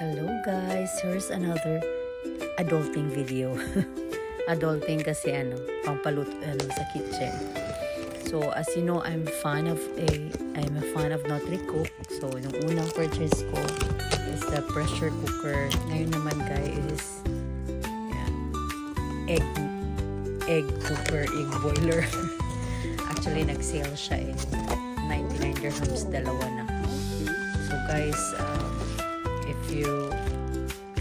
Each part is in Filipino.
Hello guys, here's another adulting video. Adulting kasi pangpaluto sa kitchen. So as you know, I'm a fan of Nutri-Cook. So yung unang purchase ko is the pressure cooker. Ngayon naman guys is egg cooker, egg boiler. Actually nag-sale siya 99 dirhams, dalawa na. So guys, if you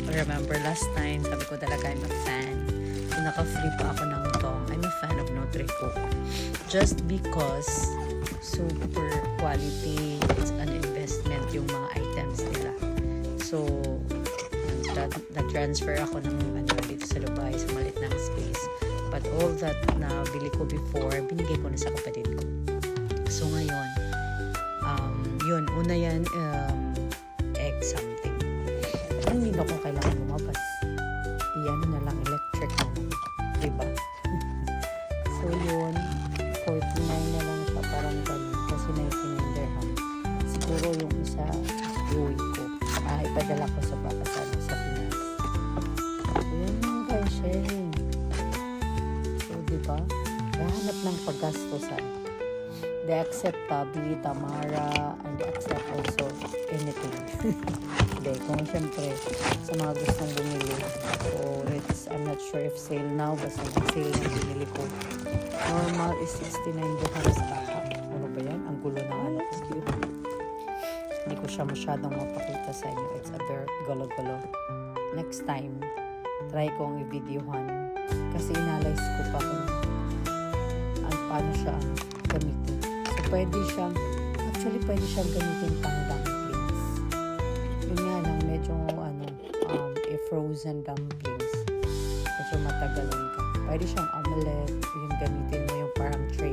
remember last time, sabi ko talaga I'm a fan. So naka-free pa ako ng tong. I'm a fan of Nutri-Cook. Just because super quality, it's an investment yung mga items nila. So nag-transfer ako ng dito sa Dubai, sa malit ng space. But all that na bili ko before, binigay ko na sa kapatid ko. So ngayon, yun, una yan, egg something. Hindi na ko kailangan lumabas. Iyan na lang, electric na lang. Diba? So yun, 49 na lang siya, parang ganun. Kasi 99 dirham. Siguro yung isa, iuwi ko. Ipadala ko sa bakasan sa Pinas. So yun yung guys, sharing. So diba? Nahanap ng paggastosan. They accept Tabi, Tamara, and they accept also anything. Hindi, kung syempre sa mga gustong bumili. So I'm not sure if sale now, basta sale na binili ko. Normal is 69 dirhams baka. Ano ba yan? Ang gulo ng anak is cute. Hindi ko siya masyadong mapakita sa inyo. It's a very gulo-gulo. Next time, try kong i-videohan. Kasi inalize ko pa kung paano siya gamitin. So pwede siyang gamitin pang dumplings. Yun nga lang, medyo frozen dumplings. Medyo matagalan ka. Pwede siyang omelette, yung gamitin mo yung parang tray